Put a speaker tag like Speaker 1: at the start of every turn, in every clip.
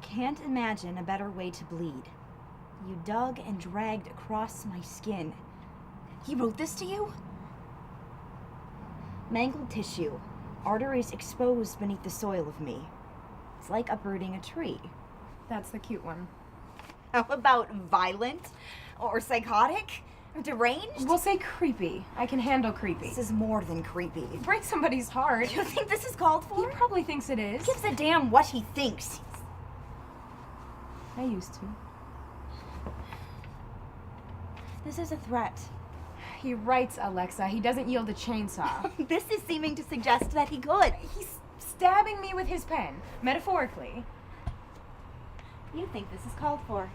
Speaker 1: can't imagine a better way to bleed. You dug and dragged across my skin. He wrote this to you? Mangled tissue, arteries exposed beneath the soil of me. It's like uprooting a tree.
Speaker 2: That's the cute one.
Speaker 1: How about violent? Or psychotic? Or deranged?
Speaker 2: We'll say creepy. I can handle creepy.
Speaker 1: This is more than creepy.
Speaker 2: Break somebody's heart.
Speaker 1: Do you think this is called for?
Speaker 2: He probably thinks it is.
Speaker 1: Who gives a damn what he thinks?
Speaker 2: I used to.
Speaker 1: This is a threat.
Speaker 2: He writes, Alexa. He doesn't yield a chainsaw.
Speaker 1: This is seeming to suggest that he could.
Speaker 2: He's stabbing me with his pen, metaphorically.
Speaker 1: You think this is called for?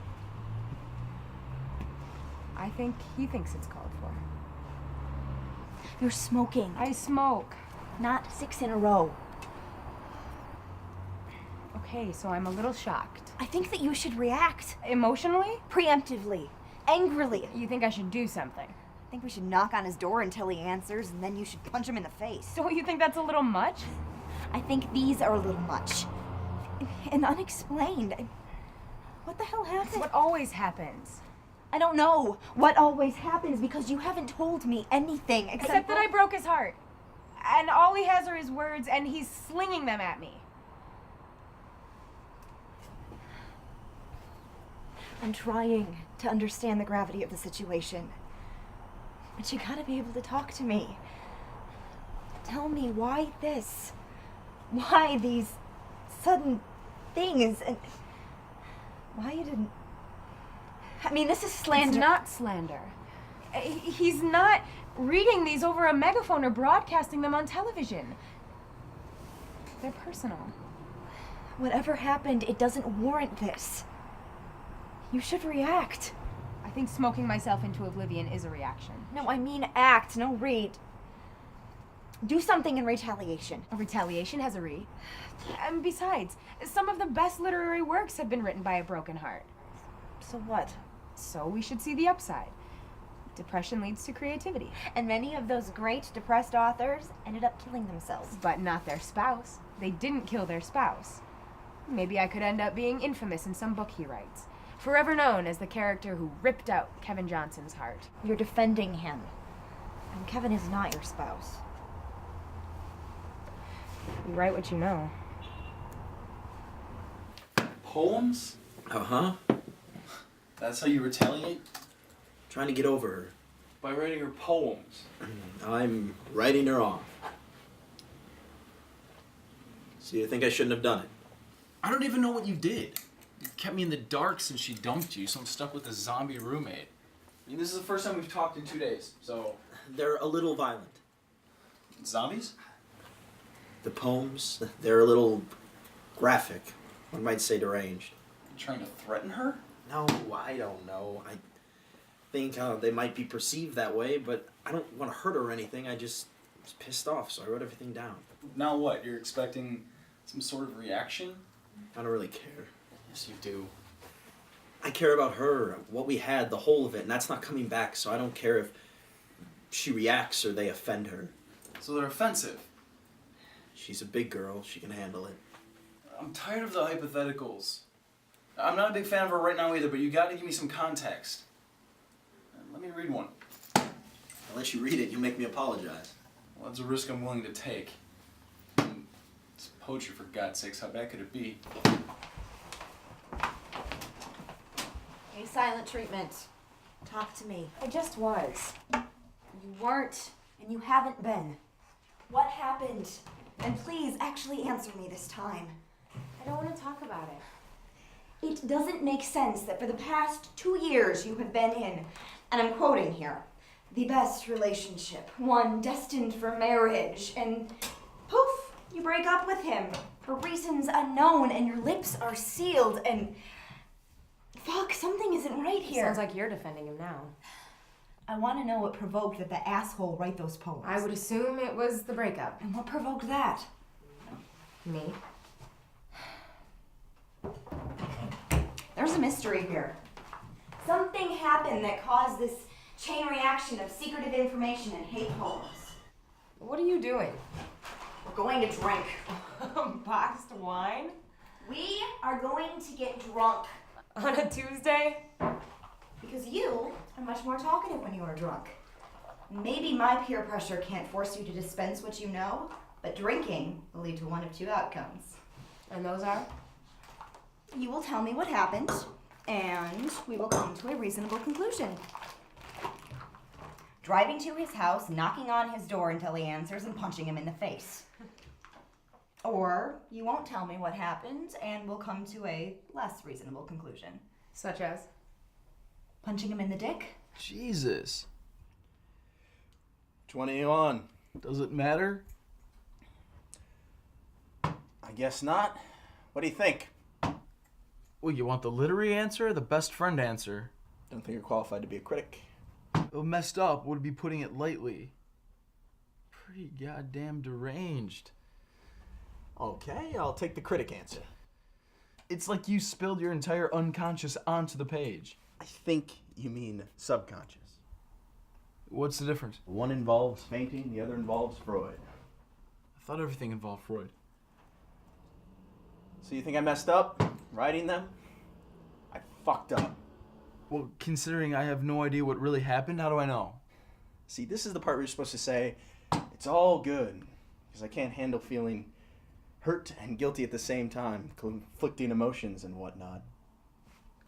Speaker 2: I think he thinks it's called for.
Speaker 1: You're smoking.
Speaker 2: I smoke.
Speaker 1: Not 6 in a row.
Speaker 2: Okay, so I'm a little shocked.
Speaker 1: I think that you should react.
Speaker 2: Emotionally?
Speaker 1: Preemptively. Angrily.
Speaker 2: You think I should do something?
Speaker 1: I think we should knock on his door until he answers, and then you should punch him in the face.
Speaker 2: Don't you think that's a little much?
Speaker 1: I think these are a little much. And unexplained. What the hell happened?
Speaker 2: What always happens.
Speaker 1: I don't know what always happens because you haven't told me anything
Speaker 2: Except that I broke his heart. And all he has are his words, and he's slinging them at me.
Speaker 1: I'm trying to understand the gravity of the situation. But you gotta be able to talk to me. Tell me why this? Why these sudden things? And why you didn't... I mean, this is slander.
Speaker 2: It's not slander. He's not reading these over a megaphone or broadcasting them on television. They're personal.
Speaker 1: Whatever happened, it doesn't warrant this. You should react.
Speaker 2: I think smoking myself into oblivion is a reaction.
Speaker 1: No, I mean act, no read. Do something in retaliation.
Speaker 2: A retaliation has a re. And besides, some of the best literary works have been written by a broken heart.
Speaker 1: So what?
Speaker 2: So we should see the upside. Depression leads to creativity.
Speaker 1: And many of those great depressed authors ended up killing themselves.
Speaker 2: But not their spouse. They didn't kill their spouse. Maybe I could end up being infamous in some book he writes. Forever known as the character who ripped out Kevin Johnson's heart.
Speaker 1: You're defending him. And Kevin is not your spouse.
Speaker 2: You write what you know.
Speaker 3: Poems?
Speaker 4: Uh-huh.
Speaker 3: That's how you retaliate?
Speaker 4: Trying to get over her.
Speaker 3: By writing her poems.
Speaker 4: I'm writing her off. So you think I shouldn't have done it?
Speaker 3: I don't even know what you did. You kept me in the dark since she dumped you, so I'm stuck with a zombie roommate. I mean, this is the first time we've talked in 2 days, so...
Speaker 4: They're a little violent.
Speaker 3: Zombies?
Speaker 4: The poems, they're a little graphic. One might say deranged.
Speaker 3: You trying to threaten her?
Speaker 4: No, I don't know. I think they might be perceived that way, but I don't want to hurt her or anything. I just was pissed off, so I wrote everything down.
Speaker 3: Now what? You're expecting some sort of reaction?
Speaker 4: I don't really care.
Speaker 3: Yes, you do.
Speaker 4: I care about her, what we had, the whole of it, and that's not coming back, so I don't care if she reacts or they offend her.
Speaker 3: So they're offensive.
Speaker 4: She's a big girl. She can handle it.
Speaker 3: I'm tired of the hypotheticals. I'm not a big fan of her right now either, but you gotta give me some context. Let me read one.
Speaker 4: I'll let you read it. You make me apologize.
Speaker 3: Well, that's a risk I'm willing to take. It's poetry, for God's sakes. How bad could it be?
Speaker 1: A silent treatment. Talk to me.
Speaker 2: I just was.
Speaker 1: You weren't, and you haven't been. What happened? And please actually answer me this time.
Speaker 2: I don't want to talk about it.
Speaker 1: It doesn't make sense that for the past 2 years you have been in, and I'm quoting here, the best relationship, one destined for marriage, and poof, you break up with him for reasons unknown, and your lips are sealed, and fuck, something isn't right here.
Speaker 2: Sounds like you're defending him now.
Speaker 1: I want to know what provoked that the asshole write those poems.
Speaker 2: I would assume it was the breakup.
Speaker 1: And what provoked that?
Speaker 2: Me?
Speaker 1: There's a mystery here. Something happened that caused this chain reaction of secretive information and hate poems.
Speaker 2: What are you doing?
Speaker 1: We're going to drink.
Speaker 2: Boxed wine?
Speaker 1: We are going to get drunk.
Speaker 2: On a Tuesday?
Speaker 1: Because you are much more talkative when you are drunk. Maybe my peer pressure can't force you to dispense what you know, but drinking will lead to one of two outcomes.
Speaker 2: And those are?
Speaker 1: You will tell me what happened, and we will come to a reasonable conclusion. Driving to his house, knocking on his door until he answers, and punching him in the face. Or you won't tell me what happened, and we'll come to a less reasonable conclusion.
Speaker 2: Such as?
Speaker 1: Punching him in the dick?
Speaker 3: Jesus.
Speaker 4: Which one are you on?
Speaker 3: Does it matter?
Speaker 4: I guess not. What do you think?
Speaker 3: Well, you want the literary answer or the best friend answer?
Speaker 4: Don't think you're qualified to be a critic.
Speaker 3: Messed up would be putting it lightly. Pretty goddamn deranged.
Speaker 4: Okay, I'll take the critic answer.
Speaker 3: It's like you spilled your entire unconscious onto the page.
Speaker 4: I think you mean subconscious.
Speaker 3: What's the difference?
Speaker 4: One involves fainting, the other involves Freud.
Speaker 3: I thought everything involved Freud.
Speaker 4: So you think I messed up writing them? I fucked up.
Speaker 3: Well, considering I have no idea what really happened, how do I know?
Speaker 4: See, this is the part where you're supposed to say, it's all good, because I can't handle feeling hurt and guilty at the same time, conflicting emotions and whatnot.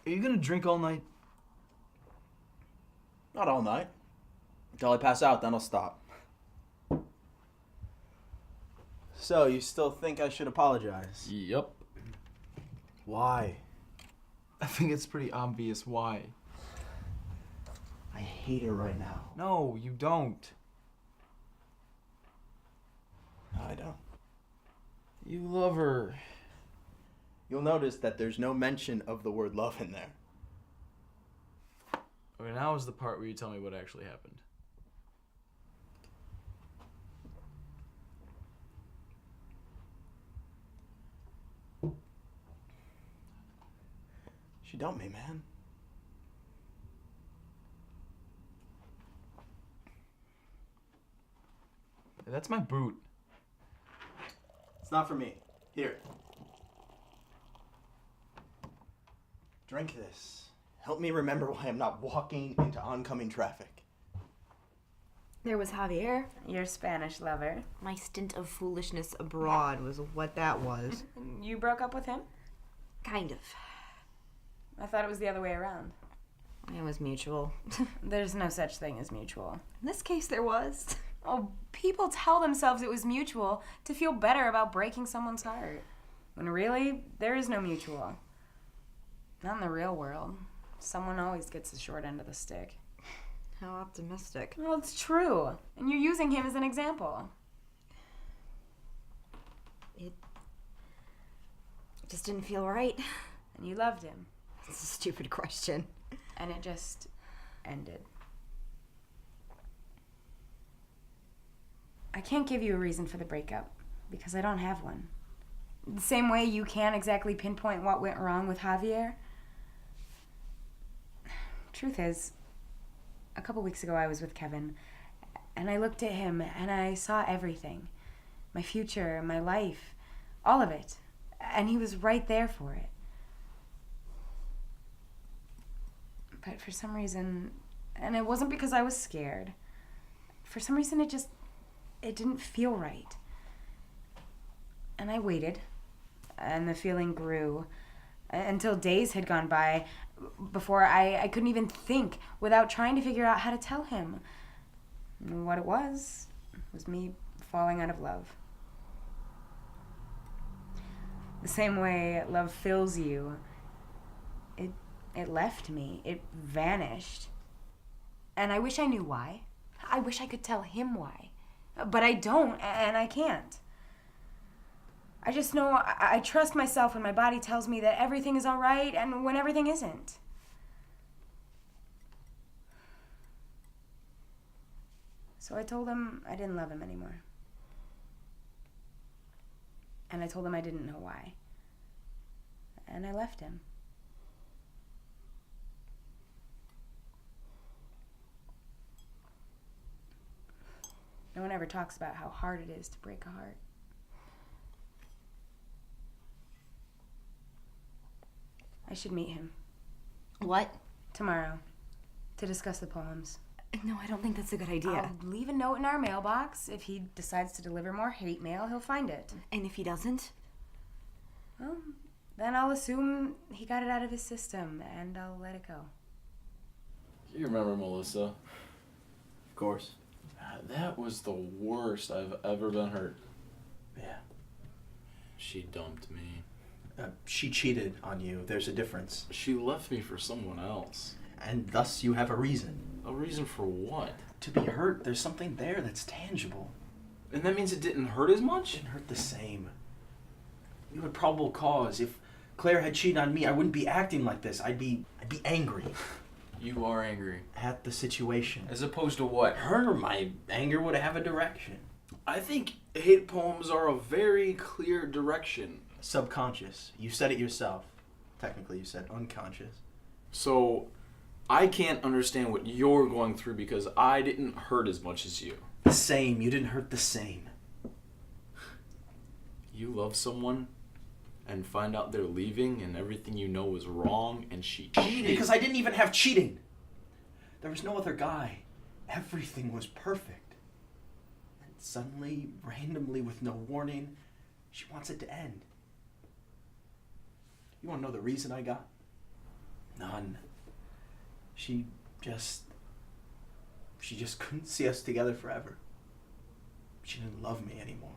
Speaker 3: Are you gonna drink all night?
Speaker 4: Not all night. Until I pass out, then I'll stop. So, you still think I should apologize?
Speaker 3: Yep.
Speaker 4: Why?
Speaker 3: I think it's pretty obvious why.
Speaker 4: I hate her right now.
Speaker 3: No, you don't.
Speaker 4: No, I don't.
Speaker 3: You love her.
Speaker 4: You'll notice that there's no mention of the word love in there.
Speaker 3: Okay, now is the part where you tell me what actually happened.
Speaker 4: She dumped me, man.
Speaker 3: That's my boot.
Speaker 4: It's not for me. Here. Drink this. Help me remember why I'm not walking into oncoming traffic.
Speaker 2: There was Javier, your Spanish lover.
Speaker 1: My stint of foolishness abroad was what that was.
Speaker 2: You broke up with him?
Speaker 1: Kind of.
Speaker 2: I thought it was the other way around.
Speaker 1: It was mutual.
Speaker 2: There's no such thing as mutual.
Speaker 1: In this case, there was.
Speaker 2: Oh, people tell themselves it was mutual to feel better about breaking someone's heart. When really, there is no mutual. Not in the real world. Someone always gets the short end of the stick.
Speaker 1: How optimistic.
Speaker 2: Well, it's true. And you're using him as an example.
Speaker 1: It just didn't feel right.
Speaker 2: And you loved him.
Speaker 1: It's a stupid question.
Speaker 2: And it just ended. I can't give you a reason for the breakup because I don't have one. The same way you can't exactly pinpoint what went wrong with Javier. Truth is, a couple weeks ago I was with Kevin and I looked at him and I saw everything. My future, my life, all of it. And he was right there for it. But for some reason, and it wasn't because I was scared, for some reason it didn't feel right. And I waited, and the feeling grew until days had gone by before I couldn't even think without trying to figure out how to tell him. And what it was me falling out of love. The same way love fills you, it left me. It vanished. And I wish I knew why. I wish I could tell him why. But I don't, and I can't. I just know I trust myself when my body tells me that everything is all right and when everything isn't. So I told him I didn't love him anymore. And I told him I didn't know why. And I left him. No one ever talks about how hard it is to break a heart. I should meet him
Speaker 1: What?
Speaker 2: tomorrow to discuss the poems.
Speaker 1: No, I don't think that's a good idea.
Speaker 2: I'll leave a note in our mailbox. If he decides to deliver more hate mail, he'll find it.
Speaker 1: And if he doesn't?
Speaker 2: Well, then I'll assume he got it out of his system, and I'll let it go.
Speaker 3: You remember Melissa?
Speaker 4: Of course.
Speaker 3: That was the worst I've ever been hurt.
Speaker 4: Yeah.
Speaker 3: She dumped me.
Speaker 4: She cheated on you. There's a difference.
Speaker 3: She left me for someone else.
Speaker 4: And thus you have a reason.
Speaker 3: A reason for what?
Speaker 4: To be hurt, there's something there that's tangible.
Speaker 3: And that means it didn't hurt as
Speaker 4: It
Speaker 3: much?
Speaker 4: didn't hurt the same. You had probable cause. If Claire had cheated on me, I wouldn't be acting like this. I'd be angry
Speaker 3: You are angry.
Speaker 4: at the situation.
Speaker 3: As opposed to what?
Speaker 4: My anger would have a direction.
Speaker 3: I think hate poems are a very clear direction.
Speaker 4: Subconscious. You said it yourself. Technically, you said unconscious.
Speaker 3: So, I can't understand what you're going through because I didn't hurt as much as you.
Speaker 4: The same. You didn't hurt the same.
Speaker 3: You love someone and find out they're leaving and everything you know is wrong and she cheated.
Speaker 4: Because I didn't even have cheating. There was no other guy. Everything was perfect. And suddenly, randomly, with no warning, she wants it to end. You want to know the reason I got? None. She just couldn't see us together forever. She didn't love me anymore.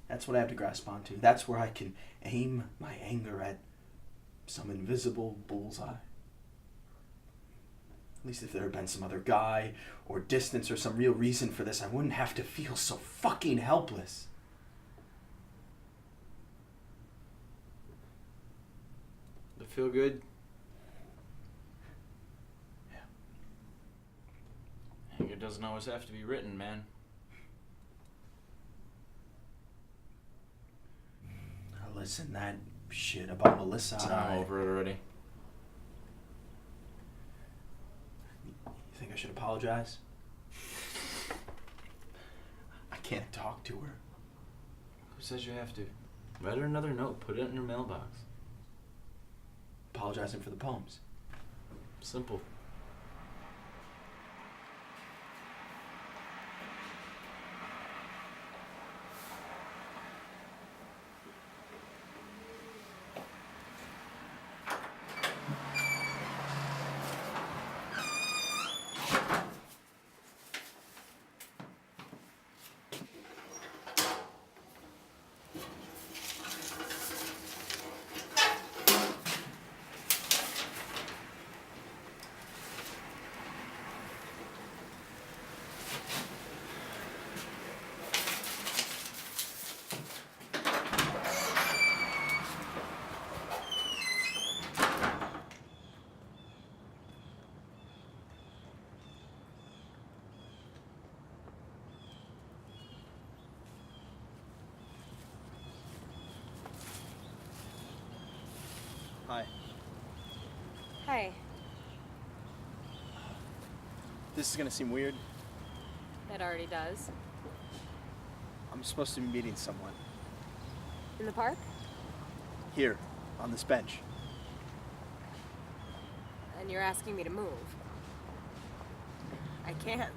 Speaker 4: That's what I have to grasp onto. That's where I can aim my anger at some invisible bullseye. At least if there had been some other guy or distance or some real reason for this, I wouldn't have to feel so fucking helpless.
Speaker 3: Does it feel good?
Speaker 4: Yeah.
Speaker 3: Anger doesn't always have to be written, man.
Speaker 4: Listen, that shit about Melissa.
Speaker 3: I'm over it already.
Speaker 4: You think I should apologize? I can't talk to her.
Speaker 3: Who says you have to? Write her another note. Put it in your mailbox.
Speaker 4: Apologizing for the poems.
Speaker 3: Simple.
Speaker 4: Hi.
Speaker 2: Hi.
Speaker 4: This is gonna seem weird.
Speaker 2: It already does.
Speaker 4: I'm supposed to be meeting someone.
Speaker 2: In the park?
Speaker 4: Here, on this bench.
Speaker 2: And you're asking me to move. I can't.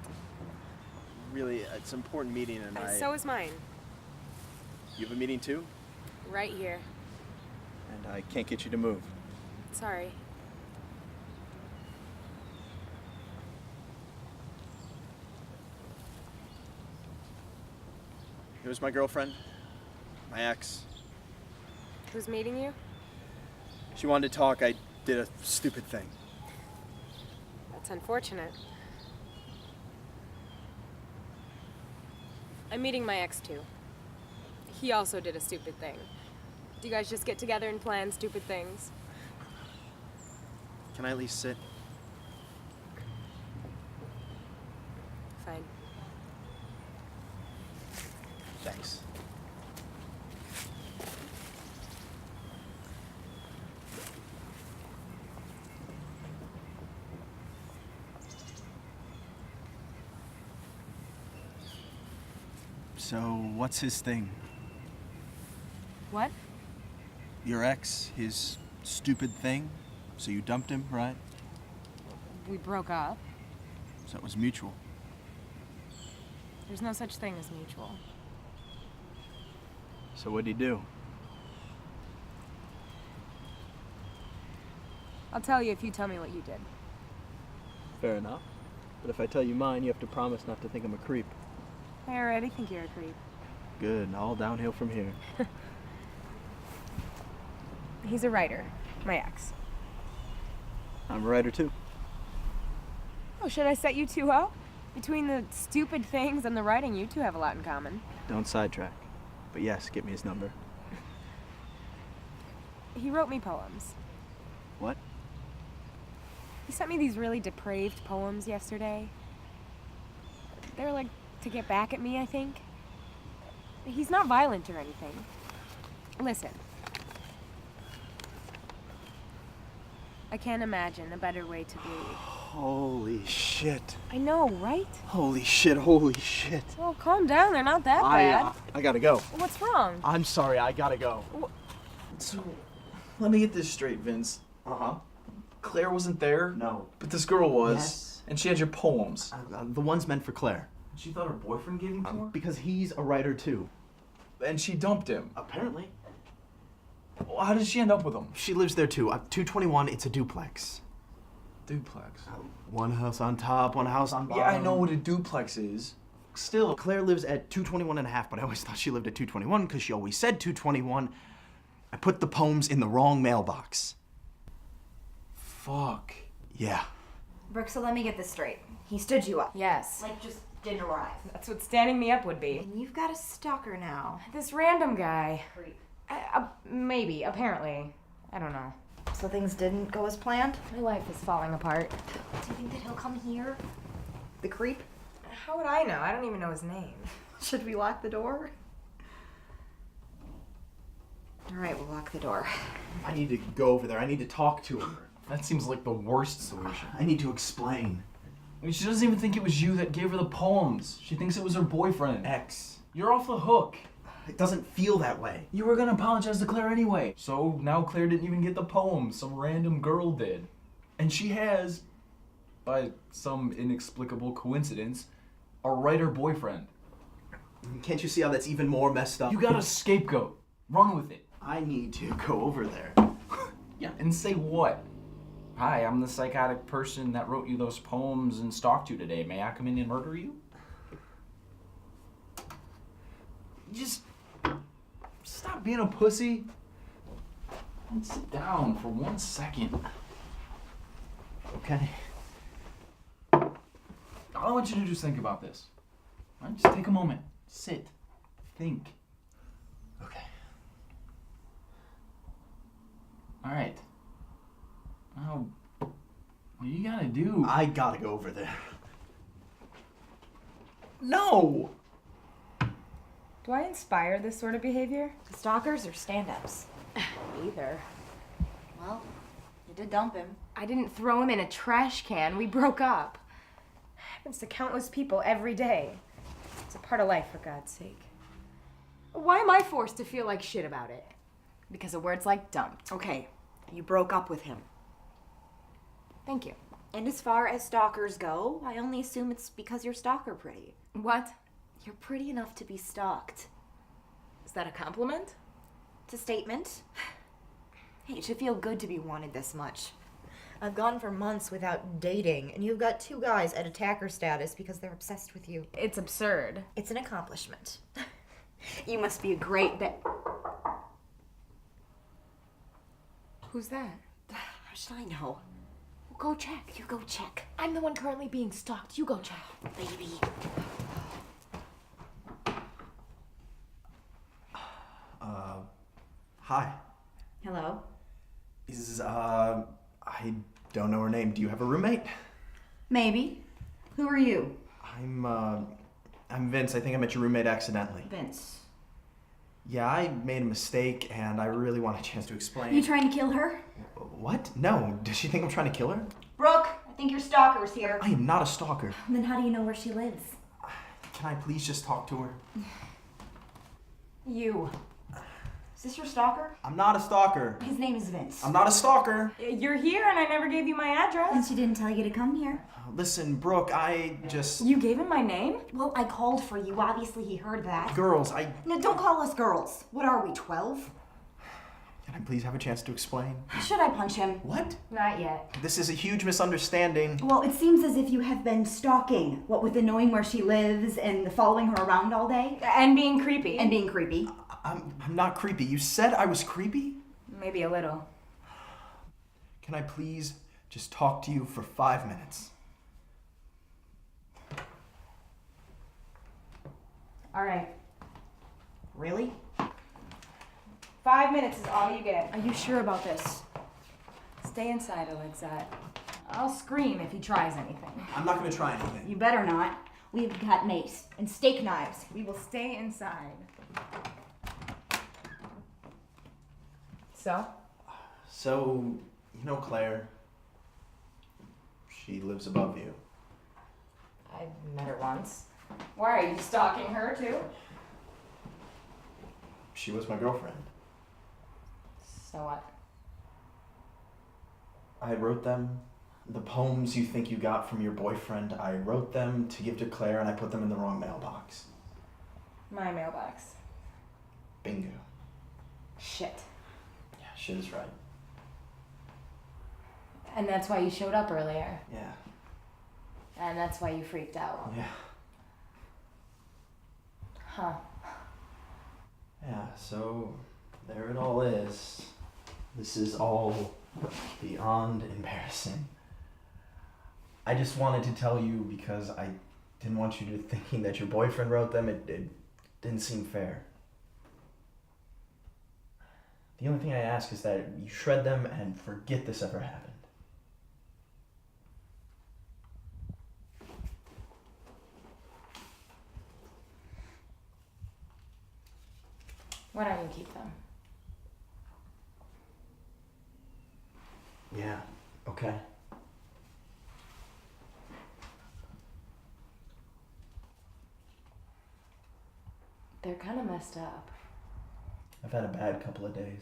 Speaker 4: Really, it's an important meeting and
Speaker 2: So is mine.
Speaker 4: You have a meeting too?
Speaker 2: Right here.
Speaker 4: And I can't get you to move.
Speaker 2: Sorry.
Speaker 4: It was my girlfriend, my ex.
Speaker 2: Who's meeting you?
Speaker 4: She wanted to talk. I did a stupid thing.
Speaker 2: That's unfortunate. I'm meeting my ex too. He also did a stupid thing. Do you guys just get together and plan stupid things?
Speaker 4: Can I at least sit?
Speaker 2: Fine.
Speaker 4: Thanks. So, what's his thing?
Speaker 2: What?
Speaker 4: Your ex, his stupid thing, so you dumped him, right?
Speaker 2: We broke up.
Speaker 4: So it was mutual.
Speaker 2: There's no such thing as mutual.
Speaker 4: So what'd he do?
Speaker 2: I'll tell you if you tell me what you did.
Speaker 4: Fair enough. But if I tell you mine, you have to promise not to think I'm a creep.
Speaker 2: I already think you're a creep.
Speaker 4: Good, all downhill from here.
Speaker 2: He's a writer, my ex.
Speaker 4: I'm a writer too.
Speaker 2: Oh, should I set you two up? Between the stupid things and the writing, you two have a lot in common.
Speaker 4: Don't sidetrack. But yes, get me his number.
Speaker 2: He wrote me poems.
Speaker 4: What?
Speaker 2: He sent me these really depraved poems yesterday. They're like to get back at me, I think. He's not violent or anything. Listen. I can't imagine a better way to be.
Speaker 4: Holy shit.
Speaker 2: I know, right?
Speaker 4: Holy shit, holy shit.
Speaker 2: Well, calm down. They're not that bad.
Speaker 4: I gotta go.
Speaker 2: What's wrong?
Speaker 4: I'm sorry, I gotta go.
Speaker 3: So, let me get this straight, Vince.
Speaker 4: Uh-huh.
Speaker 3: Claire wasn't there,
Speaker 4: No.
Speaker 3: but this girl was,
Speaker 4: Yes.
Speaker 3: and she had your poems.
Speaker 4: The one's meant for Claire.
Speaker 3: She thought her boyfriend gave them to her?
Speaker 4: Because he's a writer too.
Speaker 3: And she dumped him.
Speaker 4: Apparently.
Speaker 3: Well, how did she end up with him?
Speaker 4: She lives there too. 221, it's a duplex.
Speaker 3: Duplex.
Speaker 4: One house on top, one house on bottom.
Speaker 3: Yeah, I know what a duplex is. Still.
Speaker 4: Claire lives at 221 and a half, but I always thought she lived at 221 because she always said 221. I put the poems in the wrong mailbox.
Speaker 3: Fuck.
Speaker 4: Yeah.
Speaker 1: Brooke, so let me get this straight. He stood you up.
Speaker 2: Yes.
Speaker 1: Like, just didn't arrive.
Speaker 2: That's what standing me up would be.
Speaker 1: And you've got a stalker now.
Speaker 2: This random guy.
Speaker 1: Creep.
Speaker 2: Maybe, apparently. I don't know.
Speaker 1: So things didn't go as planned?
Speaker 2: My life is falling apart.
Speaker 1: Do you think that he'll come here? The creep?
Speaker 2: How would I know? I don't even know his name.
Speaker 1: Should we lock the door? All right, we'll lock the door.
Speaker 4: I need to go over there. I need to talk to her.
Speaker 3: That seems like the worst solution.
Speaker 4: I need to explain.
Speaker 3: I mean, she doesn't even think it was you that gave her the poems. She thinks it was her boyfriend.
Speaker 4: Ex.
Speaker 3: You're off the hook.
Speaker 4: It doesn't feel that way.
Speaker 3: You were gonna apologize to Claire anyway. So now Claire didn't even get the poems. Some random girl did. And she has, by some inexplicable coincidence, a writer boyfriend.
Speaker 4: Can't you see how that's even more messed up?
Speaker 3: You got a scapegoat. Run with it.
Speaker 4: I need to go over there.
Speaker 3: Yeah, and say what? Hi, I'm the psychotic person that wrote you those poems and stalked you today. May I come in and murder you? Just stop being a pussy and sit down for 1 second.
Speaker 4: Okay.
Speaker 3: All I want you to do is think about this. All right? Just take a moment. Sit. Think.
Speaker 4: Okay.
Speaker 3: All right. Oh, what you gotta do?
Speaker 4: I gotta go over there. No!
Speaker 2: Do I inspire this sort of behavior?
Speaker 1: Stalkers or stand-ups?
Speaker 2: Either.
Speaker 1: Well, you did dump him.
Speaker 2: I didn't throw him in a trash can. We broke up. Happens to countless people every day. It's a part of life, for God's sake. Why am I forced to feel like shit about it?
Speaker 1: Because of words like dumped. Okay, you broke up with him.
Speaker 2: Thank you.
Speaker 1: And as far as stalkers go, I only assume it's because you're stalker pretty.
Speaker 2: What?
Speaker 1: You're pretty enough to be stalked.
Speaker 2: Is that a compliment?
Speaker 1: It's a statement. Hey, it should feel good to be wanted this much. I've gone for months without dating, and you've got 2 guys at attacker status because they're obsessed with you.
Speaker 2: It's absurd.
Speaker 1: It's an accomplishment. You must be a great
Speaker 2: Who's that?
Speaker 1: How should I know? Well, go check. You go check.
Speaker 2: I'm the one currently being stalked. You go check.
Speaker 1: Baby.
Speaker 4: Hi.
Speaker 1: Hello?
Speaker 4: I don't know her name. Do you have a roommate?
Speaker 1: Maybe. Who are you?
Speaker 4: I'm Vince. I think I met your roommate accidentally.
Speaker 1: Vince.
Speaker 4: Yeah, I made a mistake, and I really want a chance to explain.
Speaker 1: You trying to kill her?
Speaker 4: What? No. Does she think I'm trying to kill her?
Speaker 1: Brooke, I think your stalker's here.
Speaker 4: I am not a stalker.
Speaker 1: Then how do you know where she lives?
Speaker 4: Can I please just talk to her?
Speaker 2: You.
Speaker 1: Is this your stalker?
Speaker 4: I'm not a stalker.
Speaker 1: His name is Vince.
Speaker 4: I'm not a stalker.
Speaker 2: You're here and I never gave you my address.
Speaker 1: And she didn't tell you to come here.
Speaker 4: Listen, Brooke, I just...
Speaker 2: You gave him my name?
Speaker 1: Well, I called for you. Obviously, he heard that.
Speaker 4: Girls,
Speaker 1: No, don't call us girls. What are we, 12?
Speaker 4: Can I please have a chance to explain?
Speaker 1: Should I punch him?
Speaker 4: What?
Speaker 2: Not yet.
Speaker 4: This is a huge misunderstanding.
Speaker 1: Well, it seems as if you have been stalking, what with the knowing where she lives and following her around all day.
Speaker 2: And being creepy.
Speaker 1: And being creepy.
Speaker 4: I'm not creepy. You said I was creepy?
Speaker 2: Maybe a little.
Speaker 4: Can I please just talk to you for 5 minutes?
Speaker 2: All right.
Speaker 1: Really?
Speaker 2: 5 minutes is all you get.
Speaker 1: Are you sure about this?
Speaker 2: Stay inside, Alexa. I'll scream if he tries anything.
Speaker 4: I'm not going to try anything.
Speaker 1: You better not. We've got mace and steak knives.
Speaker 2: We will stay inside. So?
Speaker 4: So, you know Claire? She lives above you.
Speaker 2: I've met her once. Why, are you stalking her too?
Speaker 4: She was my girlfriend.
Speaker 2: So what?
Speaker 4: I wrote them. The poems you think you got from your boyfriend, I wrote them to give to Claire and I put them in the wrong mailbox.
Speaker 2: My mailbox.
Speaker 4: Bingo.
Speaker 2: Shit.
Speaker 4: Yeah, shit is right.
Speaker 2: And that's why you showed up earlier.
Speaker 4: Yeah.
Speaker 2: And that's why you freaked out.
Speaker 4: Yeah.
Speaker 2: Huh.
Speaker 4: Yeah, so there it all is. This is all beyond embarrassing. I just wanted to tell you because I didn't want you to thinking that your boyfriend wrote them. It didn't seem fair. The only thing I ask is that you shred them and forget this ever happened.
Speaker 2: Why don't you keep them?
Speaker 4: Yeah, okay.
Speaker 2: They're kind of messed up.
Speaker 4: I've had a bad couple of days.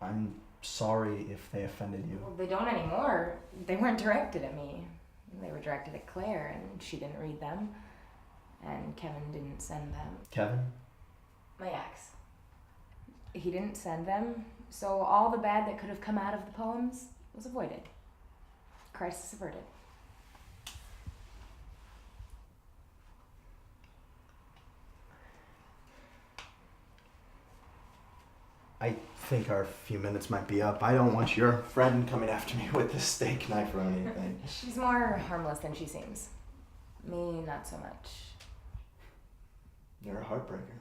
Speaker 4: I'm sorry if they offended you.
Speaker 2: Well, they don't anymore. They weren't directed at me. They were directed at Claire, and she didn't read them. And Kevin didn't send them.
Speaker 4: Kevin?
Speaker 2: My ex. He didn't send them, so all the bad that could have come out of the poems was avoided. Crisis averted.
Speaker 4: I think our few minutes might be up. I don't want your friend coming after me with a steak knife or anything.
Speaker 2: She's more harmless than she seems. Me, not so much.
Speaker 4: You're a heartbreaker.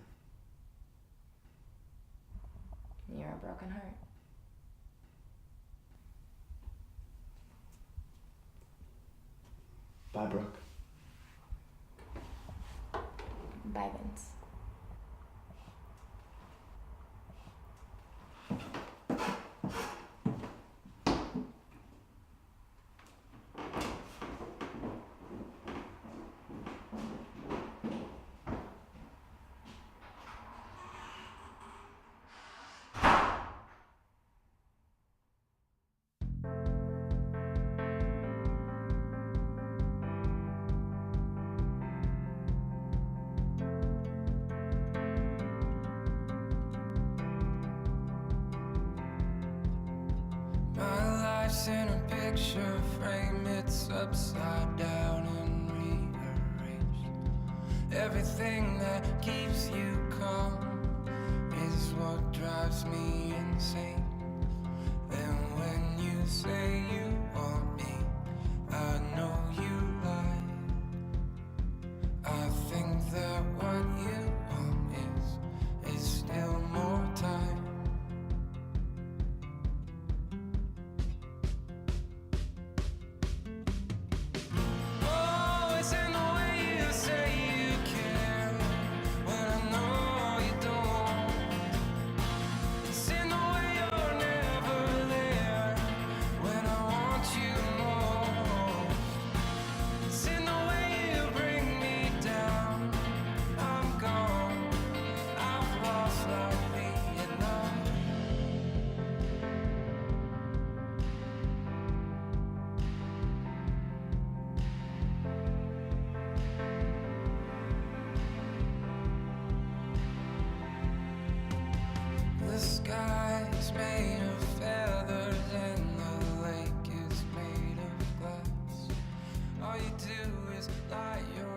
Speaker 2: You're a broken heart.
Speaker 4: Bye, Brooke.
Speaker 2: Bye, Vince.
Speaker 5: In a picture frame, it's upside down and rearranged. Everything that keeps you calm is what drives me insane. Then when you say you want me, I know you lie. I think that what you want is still more time. sky's made of feathers and the lake is made of glass. All you do is lie your